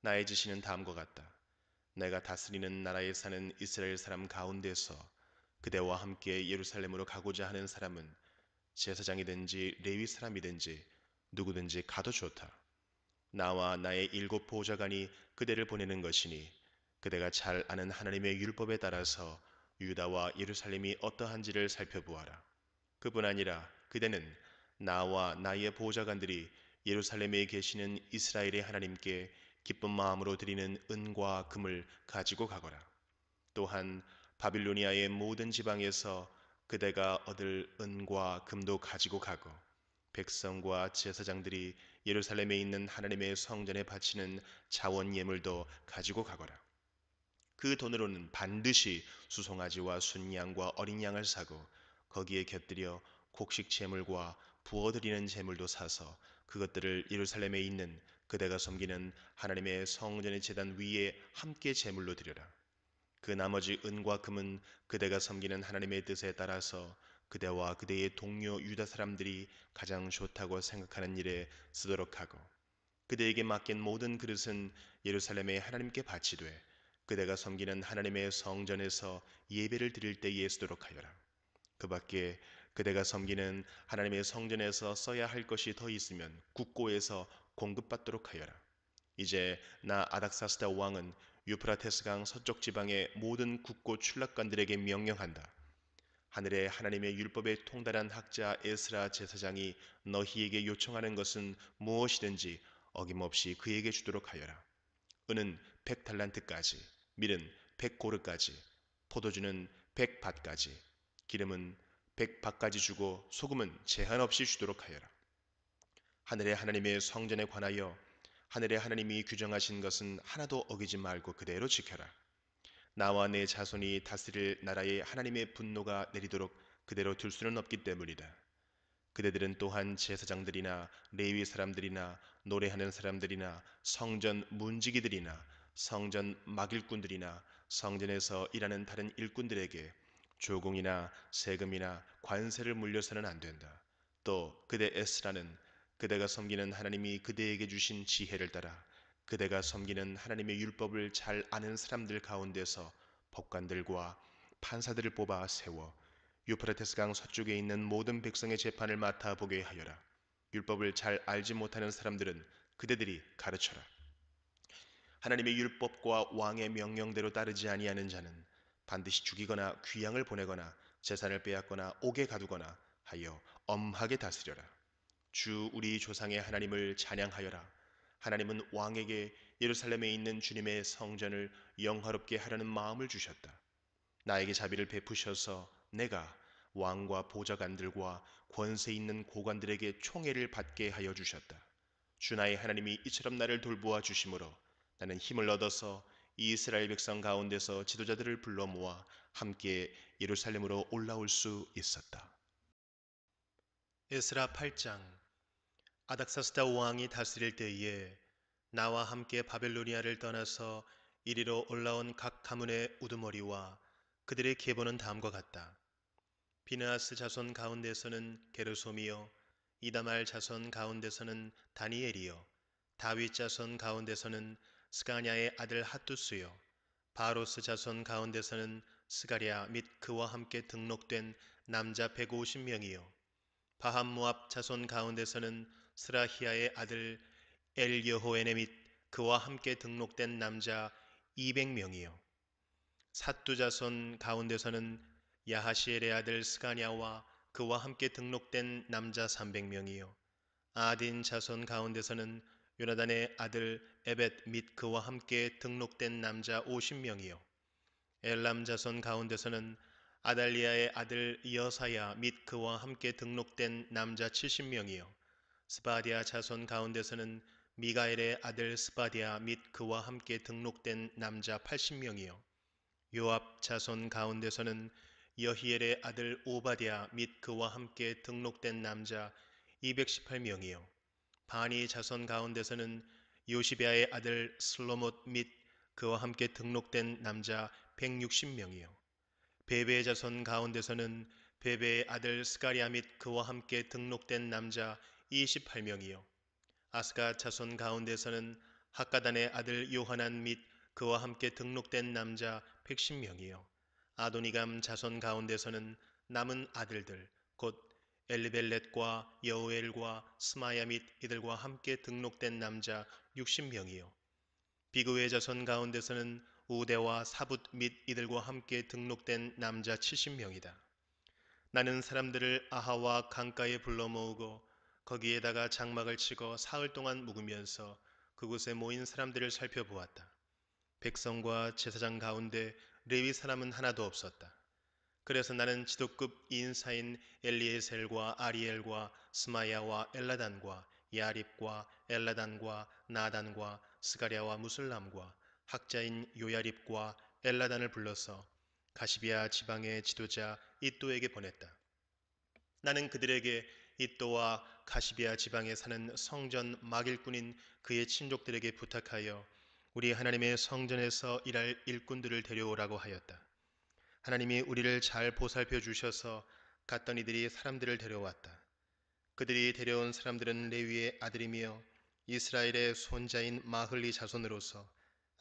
나의 지시는 다음과 같다. 내가 다스리는 나라에 사는 이스라엘 사람 가운데서 그대와 함께 예루살렘으로 가고자 하는 사람은 제사장이든지 레위 사람이든지 누구든지 가도 좋다. 나와 나의 7 보좌관이 그대를 보내는 것이니 그대가 잘 아는 하나님의 율법에 따라서 유다와 예루살렘이 어떠한지를 살펴보아라. 그뿐 아니라 그대는 나와 나의 보좌관들이 예루살렘에 계시는 이스라엘의 하나님께 기쁜 마음으로 드리는 은과 금을 가지고 가거라. 또한 바빌로니아의 모든 지방에서 그대가 얻을 은과 금도 가지고 가고 백성과 제사장들이 예루살렘에 있는 하나님의 성전에 바치는 자원 예물도 가지고 가거라. 그 돈으로는 반드시 수송아지와 순양과 어린 양을 사고 거기에 곁들여 곡식 제물과 부어드리는 제물도 사서 그것들을 예루살렘에 있는 그대가 섬기는 하나님의 성전의 제단 위에 함께 제물로 드려라. 그 나머지 은과 금은 그대가 섬기는 하나님의 뜻에 따라서 그대와 그대의 동료 유다 사람들이 가장 좋다고 생각하는 일에 쓰도록 하고 그대에게 맡긴 모든 그릇은 예루살렘에 하나님께 바치되 그대가 섬기는 하나님의 성전에서 예배를 드릴 때에 쓰도록 하여라. 그 밖에 그대가 섬기는 하나님의 성전에서 써야 할 것이 더 있으면 국고에서 공급받도록 하여라. 이제 나 아닥사스다 왕은 유프라테스강 서쪽 지방의 모든 국고 출납관들에게 명령한다. 하늘의 하나님의 율법에 통달한 학자 에스라 제사장이 너희에게 요청하는 것은 무엇이든지 어김없이 그에게 주도록 하여라. 은은 100달란트까지, 밀은 100고르까지, 포도주는 100밭까지, 기름은 100밭까지 주고 소금은 제한 없이 주도록 하여라. 하늘의 하나님의 성전에 관하여 하늘의 하나님이 규정하신 것은 하나도 어기지 말고 그대로 지켜라. 나와 내 자손이 다스릴 나라에 하나님의 분노가 내리도록 그대로 둘 수는 없기 때문이다. 그대들은 또한 제사장들이나 레위 사람들이나 노래하는 사람들이나 성전 문지기들이나 성전 막일꾼들이나 성전에서 일하는 다른 일꾼들에게 조공이나 세금이나 관세를 물려서는 안 된다. 또 그대 에스라는 그대가 섬기는 하나님이 그대에게 주신 지혜를 따라 그대가 섬기는 하나님의 율법을 잘 아는 사람들 가운데서 법관들과 판사들을 뽑아 세워 유프라테스 강 서쪽에 있는 모든 백성의 재판을 맡아 보게 하여라. 율법을 잘 알지 못하는 사람들은 그대들이 가르쳐라. 하나님의 율법과 왕의 명령대로 따르지 아니하는 자는 반드시 죽이거나 귀양을 보내거나 재산을 빼앗거나 옥에 가두거나 하여 엄하게 다스려라. 주 우리 조상의 하나님을 찬양하여라. 하나님은 왕에게 예루살렘에 있는 주님의 성전을 영화롭게 하려는 마음을 주셨다. 나에게 자비를 베푸셔서 내가 왕과 보좌관들과 권세 있는 고관들에게 총애를 받게 하여 주셨다. 주 나의 하나님이 이처럼 나를 돌보아 주심으로 나는 힘을 얻어서 이스라엘 백성 가운데서 지도자들을 불러 모아 함께 예루살렘으로 올라올 수 있었다. 에스라 8장. 아닥사스다 왕이 다스릴 때에 나와 함께 바벨로니아를 떠나서 이리로 올라온 각 가문의 우두머리와 그들의 계보는 다음과 같다. 비느하스 자손 가운데서는 게르솜이요, 이다말 자손 가운데서는 다니엘이요, 다윗 자손 가운데서는 스가냐의 아들 핫두스요, 바로스 자손 가운데서는 스가랴 및 그와 함께 등록된 남자 150명이요, 바함모압 자손 가운데서는 스라히아의 아들 엘여호에네 및 그와 함께 등록된 남자 200명이요, 삿두 자손 가운데서는 야하시엘의 아들 스가냐와 그와 함께 등록된 남자 300명이요, 아딘 자손 가운데서는 요나단의 아들 에벳 및 그와 함께 등록된 남자 50명이요, 엘람 자손 가운데서는 아달리아의 아들 여사야 및 그와 함께 등록된 남자 70명이요, 스바디아 자손 가운데서는 미가엘의 아들 스바디아 및 그와 함께 등록된 남자 80명이요, 요압 자손 가운데서는 여히엘의 아들 오바디아 및 그와 함께 등록된 남자 218명이요, 바니 자손 가운데서는 요시베아의 아들 슬로못 및 그와 함께 등록된 남자 160명이요, 베베의 자손 가운데서는 베베의 아들 스가랴 및 그와 함께 등록된 남자 28명이요, 아스가 자손 가운데서는 학가단의 아들 요하난 및 그와 함께 등록된 남자 110명이요, 아도니감 자손 가운데서는 남은 아들들 곧 엘리벨렛과 여우엘과 스마야 및 이들과 함께 등록된 남자 60명이요, 비그의 자손 가운데서는 우대와 사붓 및 이들과 함께 등록된 남자 70명이다. 나는 사람들을 아하와 강가에 불러 모으고 거기에다가 장막을 치고 사흘 동안 묵으면서 그곳에 모인 사람들을 살펴보았다. 백성과 제사장 가운데 레위 사람은 하나도 없었다. 그래서 나는 지도급 인사인 엘리에셀과 아리엘과 스마야와 엘라단과 야립과 엘라단과 나단과 스가랴와 무슬람과 학자인 요야립과 엘라단을 불러서 가시비아 지방의 지도자 이또에게 보냈다. 나는 그들에게 이또와 가시비아 지방에 사는 성전 막일꾼인 그의 친족들에게 부탁하여 우리 하나님의 성전에서 일할 일꾼들을 데려오라고 하였다. 하나님이 우리를 잘 보살펴 주셔서 갔던 이들이 사람들을 데려왔다. 그들이 데려온 사람들은 레위의 아들이며 이스라엘의 손자인 마흘리 자손으로서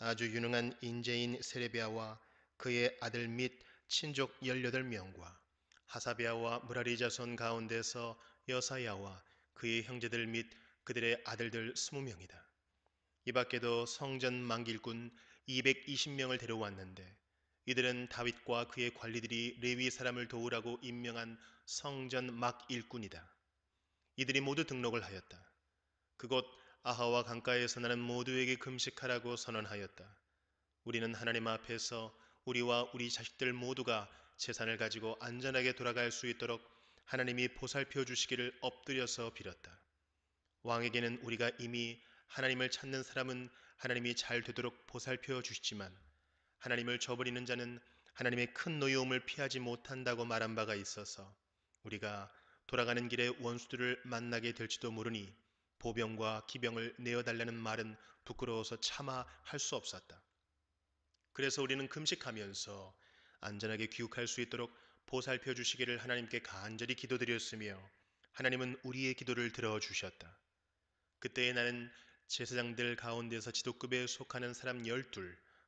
아주 유능한 인재인 세레비아와 그의 아들 및 친족 18명과 하사비아와 무라리 자손 가운데서 여사야와 그의 형제들 및 그들의 아들들 20명이다. 이 밖에도 성전 만길꾼 220명을 데려왔는데 이들은 다윗과 그의 관리들이 레위 사람을 도우라고 임명한 성전 막 일꾼이다. 이들이 모두 등록을 하였다. 그곳 아하와 강가에서 나는 모두에게 금식하라고 선언하였다. 우리는 하나님 앞에서 우리와 우리 자식들 모두가 재산을 가지고 안전하게 돌아갈 수 있도록 하나님이 보살펴 주시기를 엎드려서 빌었다. 왕에게는 우리가 이미 하나님을 찾는 사람은 하나님이 잘 되도록 보살펴 주시지만 하나님을 저버리는 자는 하나님의 큰 노여움을 피하지 못한다고 말한 바가 있어서 우리가 돌아가는 길에 원수들을 만나게 될지도 모르니 보병과 기병을 내어달라는 말은 부끄러워서 차마 할 수 없었다. 그래서 우리는 금식하면서 안전하게 귀국할 수 있도록 보살펴 주시기를 하나님께 간절히 기도드렸으며 하나님은 우리의 기도를 들어주셨다. 그때에 나는 제사장들 가운데서 지도급에 속하는 사람 12,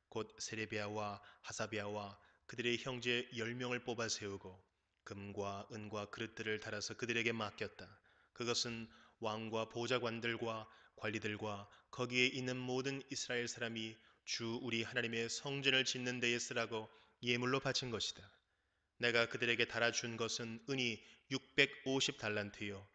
곧 세레비아와 하사비아와 그들의 형제 10명을 뽑아 세우고 금과 은과 그릇들을 달아서 그들에게 맡겼다. 그것은 왕과 보좌관들과 관리들과 거기에 있는 모든 이스라엘 사람이 주 우리 하나님의 성전을 짓는 데에 쓰라고 예물로 바친 것이다. 내가 그들에게 달아준 것은 은이 650달란트요,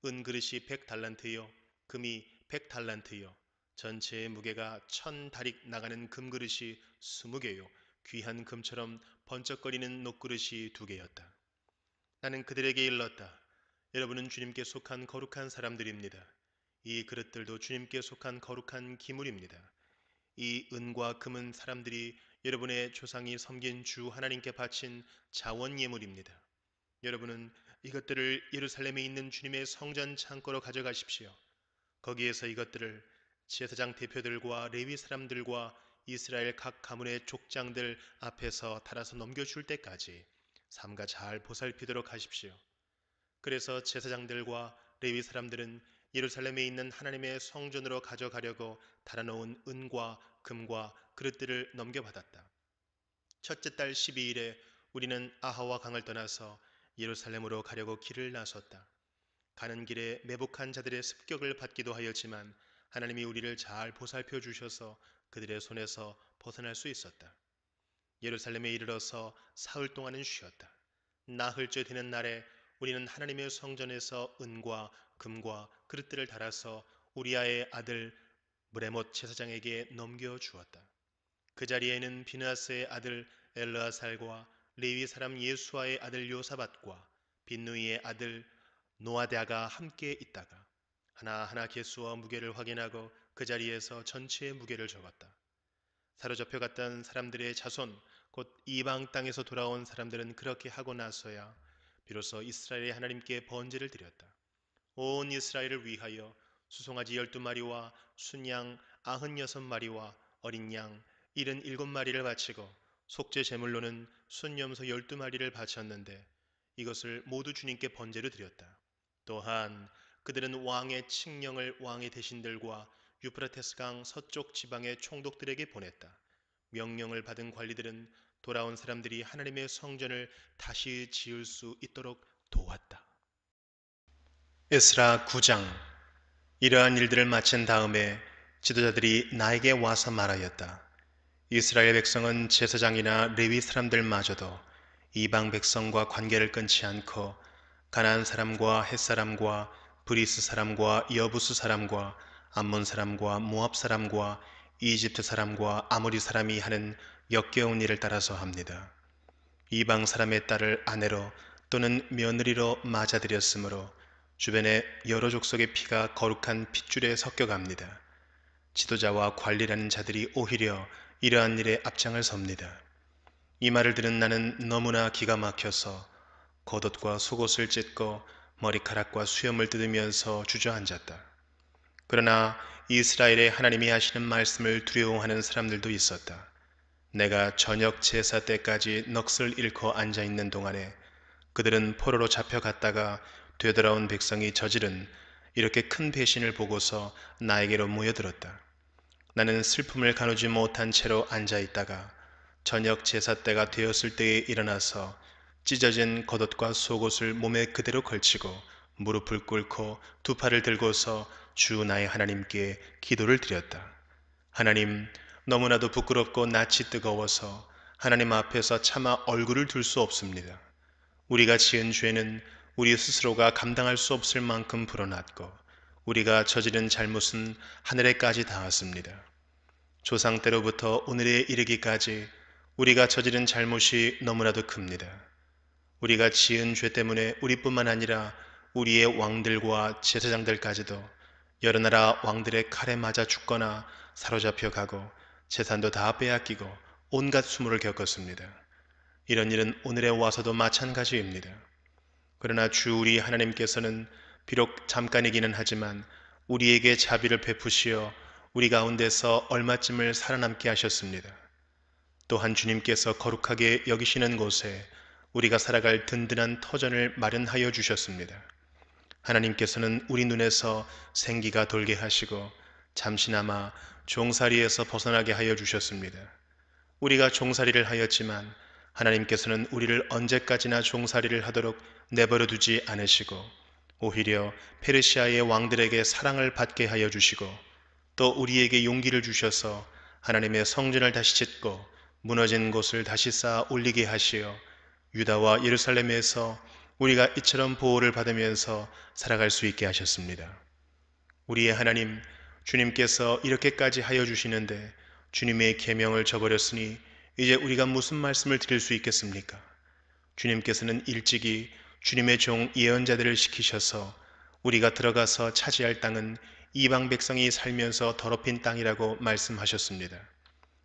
은그릇이 100달란트요, 금이 100달란트요, 전체의 무게가 1000다릭 나가는 금그릇이 20개요, 귀한 금처럼 번쩍거리는 녹그릇이 2개였다. 나는 그들에게 일렀다. 여러분은 주님께 속한 거룩한 사람들입니다. 이 그릇들도 주님께 속한 거룩한 기물입니다. 이 은과 금은 사람들이 여러분의 조상이 섬긴 주 하나님께 바친 자원 예물입니다. 여러분은 이것들을 예루살렘에 있는 주님의 성전 창고로 가져가십시오. 거기에서 이것들을 제사장 대표들과 레위 사람들과 이스라엘 각 가문의 족장들 앞에서 달아서 넘겨줄 때까지 삼가 잘 보살피도록 하십시오. 그래서 제사장들과 레위 사람들은 예루살렘에 있는 하나님의 성전으로 가져가려고 달아놓은 은과 금과 그릇들을 넘겨받았다. 첫째 달 12일에 우리는 아하와 강을 떠나서 예루살렘으로 가려고 길을 나섰다. 가는 길에 매복한 자들의 습격을 받기도 하였지만 하나님이 우리를 잘 보살펴 주셔서 그들의 손에서 벗어날 수 있었다. 예루살렘에 이르러서 사흘 동안은 쉬었다. 나흘째 되는 날에 우리는 하나님의 성전에서 은과 금과 그릇들을 달아서 우리아의 아들 무레못 제사장에게 넘겨주었다. 그 자리에는 비느하스의 아들 엘르아살과 레위 사람 예수아의 아들 요사밧과 빈누이의 아들 노아데아가 함께 있다가 하나하나 개수와 무게를 확인하고 그 자리에서 전체의 무게를 적었다. 사로잡혀 갔던 사람들의 자손, 곧 이방 땅에서 돌아온 사람들은 그렇게 하고 나서야 비로소 이스라엘의 하나님께 번제를 드렸다. 온 이스라엘을 위하여 수송아지 12마리와 순양 96마리와 어린 양 77마리를 바치고 속죄 제물로는 순염소 12마리를 바쳤는데 이것을 모두 주님께 번제로 드렸다. 또한 그들은 왕의 칙령을 왕의 대신들과 유프라테스강 서쪽 지방의 총독들에게 보냈다. 명령을 받은 관리들은 돌아온 사람들이 하나님의 성전을 다시 지을 수 있도록 도왔다. 에스라 9장. 이러한 일들을 마친 다음에 지도자들이 나에게 와서 말하였다. 이스라엘 백성은 제사장이나 레위 사람들마저도 이방 백성과 관계를 끊지 않고 가나안 사람과 헷 사람과 브리스 사람과 여부스 사람과 암몬 사람과 모압 사람과 이집트 사람과 아모리 사람이 하는 역겨운 일을 따라서 합니다. 이방 사람의 딸을 아내로 또는 며느리로 맞아들였으므로 주변의 여러 족속의 피가 거룩한 핏줄에 섞여갑니다. 지도자와 관리라는 자들이 오히려 이러한 일에 앞장을 섭니다. 이 말을 들은 나는 너무나 기가 막혀서 겉옷과 속옷을 찢고 머리카락과 수염을 뜯으면서 주저앉았다. 그러나 이스라엘의 하나님이 하시는 말씀을 두려워하는 사람들도 있었다. 내가 저녁 제사 때까지 넋을 잃고 앉아있는 동안에 그들은 포로로 잡혀갔다가 되돌아온 백성이 저지른 이렇게 큰 배신을 보고서 나에게로 모여들었다. 나는 슬픔을 가누지 못한 채로 앉아 있다가 저녁 제사 때가 되었을 때에 일어나서 찢어진 겉옷과 속옷을 몸에 그대로 걸치고 무릎을 꿇고 두 팔을 들고서 주 나의 하나님께 기도를 드렸다. 하나님, 너무나도 부끄럽고 낯이 뜨거워서 하나님 앞에서 차마 얼굴을 들 수 없습니다. 우리가 지은 죄는 우리 스스로가 감당할 수 없을 만큼 불어났고 우리가 저지른 잘못은 하늘에까지 닿았습니다. 조상 때로부터 오늘에 이르기까지 우리가 저지른 잘못이 너무나도 큽니다. 우리가 지은 죄 때문에 우리뿐만 아니라 우리의 왕들과 제사장들까지도 여러 나라 왕들의 칼에 맞아 죽거나 사로잡혀 가고 재산도 다 빼앗기고 온갖 수모를 겪었습니다. 이런 일은 오늘에 와서도 마찬가지입니다. 그러나 주 우리 하나님께서는 비록 잠깐이기는 하지만 우리에게 자비를 베푸시어 우리 가운데서 얼마쯤을 살아남게 하셨습니다. 또한 주님께서 거룩하게 여기시는 곳에 우리가 살아갈 든든한 터전을 마련하여 주셨습니다. 하나님께서는 우리 눈에서 생기가 돌게 하시고 잠시나마 종살이에서 벗어나게 하여 주셨습니다. 우리가 종살이를 하였지만 하나님께서는 우리를 언제까지나 종살이를 하도록 내버려 두지 않으시고 오히려 페르시아의 왕들에게 사랑을 받게 하여 주시고 또 우리에게 용기를 주셔서 하나님의 성전을 다시 짓고 무너진 곳을 다시 쌓아 올리게 하시어 유다와 예루살렘에서 우리가 이처럼 보호를 받으면서 살아갈 수 있게 하셨습니다. 우리의 하나님, 주님께서 이렇게까지 하여 주시는데 주님의 계명을 저버렸으니 이제 우리가 무슨 말씀을 드릴 수 있겠습니까? 주님께서는 일찍이 주님의 종 예언자들을 시키셔서 우리가 들어가서 차지할 땅은 이방 백성이 살면서 더럽힌 땅이라고 말씀하셨습니다.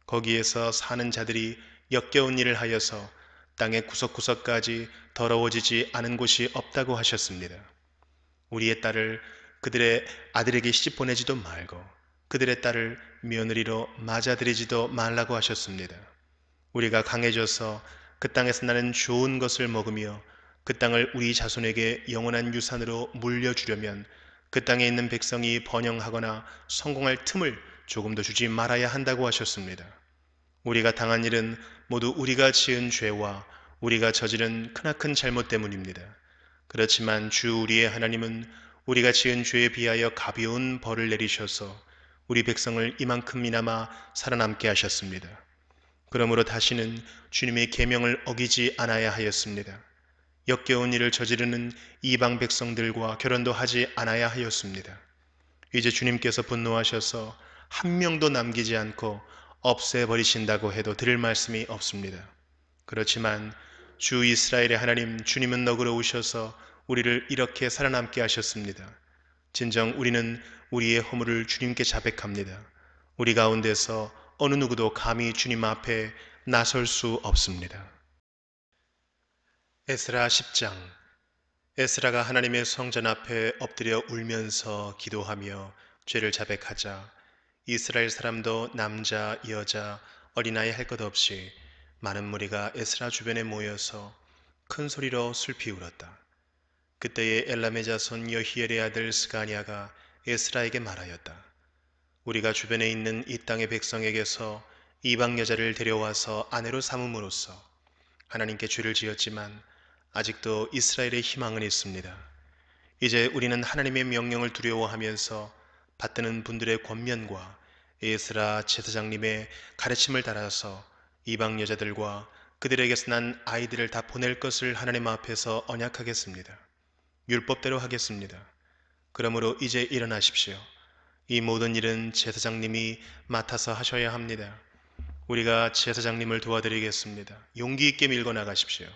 거기에서 사는 자들이 역겨운 일을 하여서 땅의 구석구석까지 더러워지지 않은 곳이 없다고 하셨습니다. 우리의 딸을 그들의 아들에게 시집 보내지도 말고 그들의 딸을 며느리로 맞아들이지도 말라고 하셨습니다. 우리가 강해져서 그 땅에서 나는 좋은 것을 먹으며 그 땅을 우리 자손에게 영원한 유산으로 물려주려면 그 땅에 있는 백성이 번영하거나 성공할 틈을 조금도 주지 말아야 한다고 하셨습니다. 우리가 당한 일은 모두 우리가 지은 죄와 우리가 저지른 크나큰 잘못 때문입니다. 그렇지만 주 우리의 하나님은 우리가 지은 죄에 비하여 가벼운 벌을 내리셔서 우리 백성을 이만큼이나마 살아남게 하셨습니다. 그러므로 다시는 주님의 계명을 어기지 않아야 하였습니다. 역겨운 일을 저지르는 이방 백성들과 결혼도 하지 않아야 하였습니다. 이제 주님께서 분노하셔서 한 명도 남기지 않고 없애버리신다고 해도 드릴 말씀이 없습니다. 그렇지만 주 이스라엘의 하나님 주님은 너그러우셔서 우리를 이렇게 살아남게 하셨습니다. 진정 우리는 우리의 허물을 주님께 자백합니다. 우리 가운데서 어느 누구도 감히 주님 앞에 나설 수 없습니다. 에스라 10장. 에스라가 하나님의 성전 앞에 엎드려 울면서 기도하며 죄를 자백하자 이스라엘 사람도 남자, 여자, 어린아이 할 것 없이 많은 무리가 에스라 주변에 모여서 큰 소리로 슬피 울었다. 그때에 엘람의 자손 여히엘의 아들 스가냐가 에스라에게 말하였다. 우리가 주변에 있는 이 땅의 백성에게서 이방 여자를 데려와서 아내로 삼음으로써 하나님께 죄를 지었지만 아직도 이스라엘의 희망은 있습니다. 이제 우리는 하나님의 명령을 두려워하면서 받드는 분들의 권면과 에스라 제사장님의 가르침을 따라서 이방 여자들과 그들에게서 난 아이들을 다 보낼 것을 하나님 앞에서 언약하겠습니다. 율법대로 하겠습니다. 그러므로 이제 일어나십시오. 이 모든 일은 제사장님이 맡아서 하셔야 합니다. 우리가 제사장님을 도와드리겠습니다. 용기 있게 밀고 나가십시오.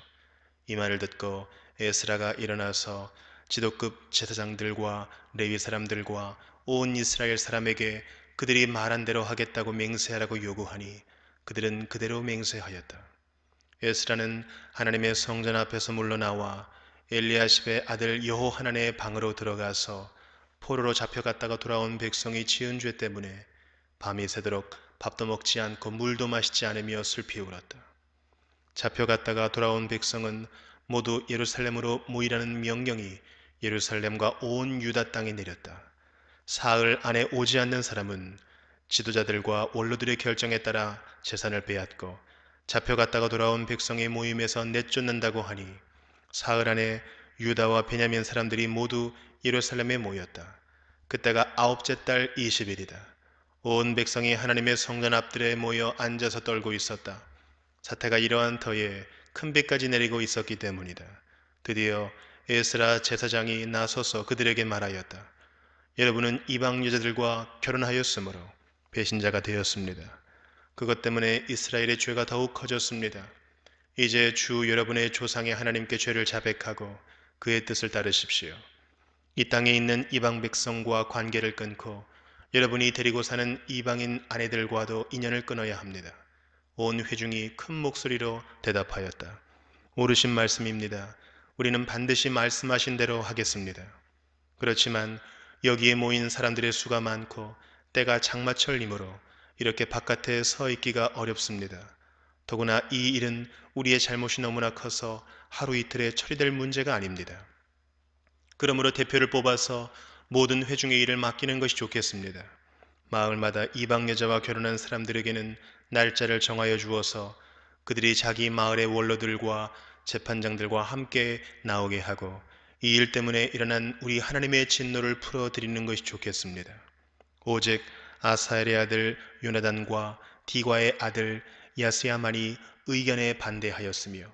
이 말을 듣고 에스라가 일어나서 지도급 제사장들과 레위 사람들과 온 이스라엘 사람에게 그들이 말한 대로 하겠다고 맹세하라고 요구하니 그들은 그대로 맹세하였다. 에스라는 하나님의 성전 앞에서 물러나와 엘리야십의 아들 여호하난의 방으로 들어가서 포로로 잡혀갔다가 돌아온 백성이 지은 죄 때문에 밤이 새도록 밥도 먹지 않고 물도 마시지 않으며 슬피 울었다. 잡혀갔다가 돌아온 백성은 모두 예루살렘으로 모이라는 명령이 예루살렘과 온 유다 땅에 내렸다. 사흘 안에 오지 않는 사람은 지도자들과 원로들의 결정에 따라 재산을 빼앗고 잡혀갔다가 돌아온 백성의 모임에서 내쫓는다고 하니 사흘 안에 유다와 베냐민 사람들이 모두 예루살렘에 모였다. 그때가 아홉째 달 20일이다. 온 백성이 하나님의 성전 앞들에 모여 앉아서 떨고 있었다. 사태가 이러한 터에 큰 비까지 내리고 있었기 때문이다. 드디어 에스라 제사장이 나서서 그들에게 말하였다. 여러분은 이방 여자들과 결혼하였으므로 배신자가 되었습니다. 그것 때문에 이스라엘의 죄가 더욱 커졌습니다. 이제 주 여러분의 조상의 하나님께 죄를 자백하고 그의 뜻을 따르십시오. 이 땅에 있는 이방 백성과 관계를 끊고 여러분이 데리고 사는 이방인 아내들과도 인연을 끊어야 합니다. 온 회중이 큰 목소리로 대답하였다. 옳으신 말씀입니다. 우리는 반드시 말씀하신 대로 하겠습니다. 그렇지만 여기에 모인 사람들의 수가 많고 때가 장마철이므로 이렇게 바깥에 서 있기가 어렵습니다. 더구나 이 일은 우리의 잘못이 너무나 커서 하루 이틀에 처리될 문제가 아닙니다. 그러므로 대표를 뽑아서 모든 회중의 일을 맡기는 것이 좋겠습니다. 마을마다 이방 여자와 결혼한 사람들에게는 날짜를 정하여 주어서 그들이 자기 마을의 원로들과 재판장들과 함께 나오게 하고 이 일 때문에 일어난 우리 하나님의 진노를 풀어드리는 것이 좋겠습니다. 오직 아사엘의 아들 요나단과 디과의 아들 야스야만이 의견에 반대하였으며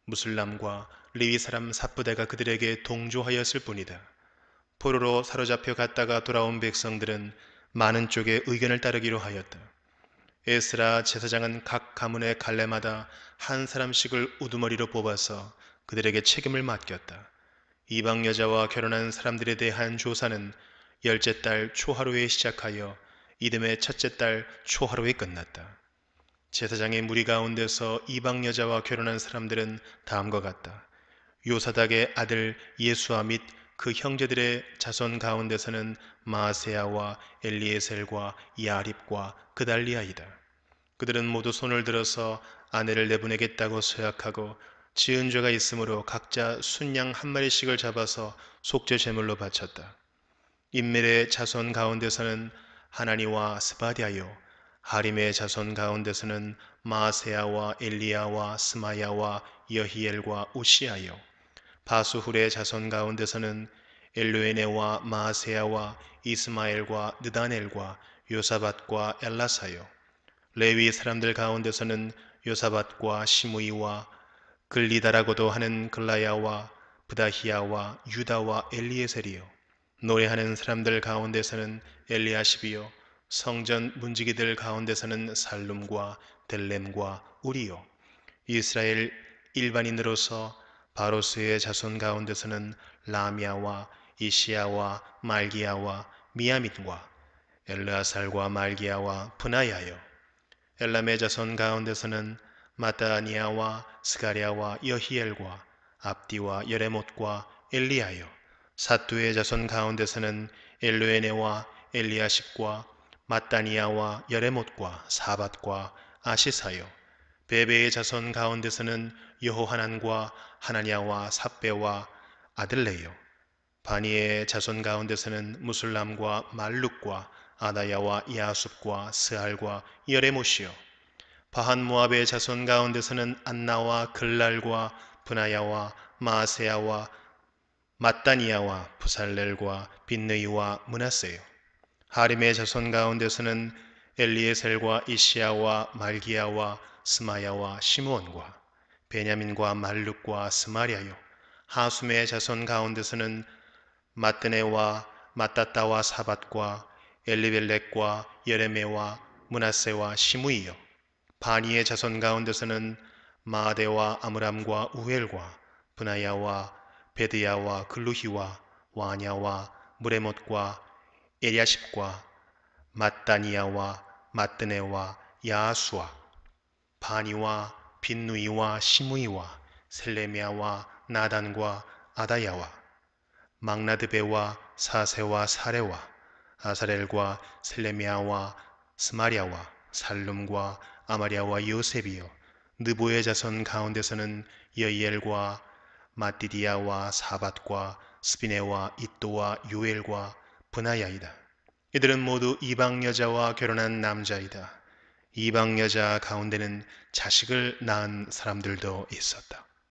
무슬람과 레위 사람 삽부대가 그들에게 동조하였을 뿐이다. 포로로 사로잡혀 갔다가 돌아온 백성들은 많은 쪽의 의견을 따르기로 하였다. 에스라 제사장은 각 가문의 갈래마다 한 사람씩을 우두머리로 뽑아서 그들에게 책임을 맡겼다. 이방 여자와 결혼한 사람들에 대한 조사는 열째 달 초하루에 시작하여 이듬해 첫째 달 초하루에 끝났다. 제사장의 무리 가운데서 이방 여자와 결혼한 사람들은 다음과 같다. 요사닥의 아들 예수아 및 그 형제들의 자손 가운데서는 마세야와 엘리에셀과 야립과 그달리아이다. 그들은 모두 손을 들어서 아내를 내보내겠다고 서약하고 지은 죄가 있으므로 각자 순양 한 마리씩을 잡아서 속죄 제물로 바쳤다. 인멜의 자손 가운데서는 하나니와 스바디아요, 하림의 자손 가운데서는 마세야와 엘리야와 스마야와 여히엘과 우시아요, 바수훌의 자손 가운데서는 엘루에네와 마세야와 이스마엘과 느다넬과 요사밧과 엘라사요, 레위 사람들 가운데서는 요사밧과 시므이와 글리다라고도 하는 글라야와 브다히야와 유다와 엘리에셀이요, 노래하는 사람들 가운데서는 엘리아십이요, 성전 문지기들 가운데서는 살룸과 델렘과 우리요, 이스라엘 일반인으로서 바로스의 자손 가운데서는 라미아와 이시야와 말기야와 미야민과 엘르아살과 말기야와 분하야요, 엘람의 자손 가운데서는 마따니아와 스가랴와 여히엘과 압디와 여레못과 엘리야요, 사투의 자손 가운데서는 엘루에네와 엘리아십과 마따니아와 여레못과 사밧과 아시사요, 베베의 자손 가운데서는 여호하난과 하나냐와 삽베와 아들레요, 바니의 자손 가운데서는 무술람과 말룩과 아다야와 야숲과 스알과 여레못이요, 바한 모압의 자손 가운데서는 안나와 글랄과 분하야와 마세야와 마따니아와 부살렐과 빈느이와 므낫세요, 하림의 자손 가운데서는 엘리에셀과 이시야와 말기야와 스마야와 시므온과 베냐민과 말룩과 스마랴요, 하숨의 자손 가운데서는 마뜨네와 마따따와 사밧과 엘리벨렉과 여레메와 므낫세와 시므이요, 바니의 자손 가운데서는 마아데와 아므람과 우엘과 분하야와 베드야와 글루히와 와냐와 무레못과 에리아십과 마따니아와 마뜨네와 야수와 바니와 빈누이와 시므이와 셀레미아와 나단과 아다야와 막나드베와 사세와 사레와 아사렐과 셀레미아와 스마랴와 살룸과 아마랴와 요셉이요, 느보의 자손 가운데서는 여이엘과 마띠디아와 사밧과 스비네와 이또와 요엘과 분하야이다. 이들은 모두 이방 여자와 결혼한 남자이다. 이방 여자 가운데는 자식을 낳은 사람들도 있었다.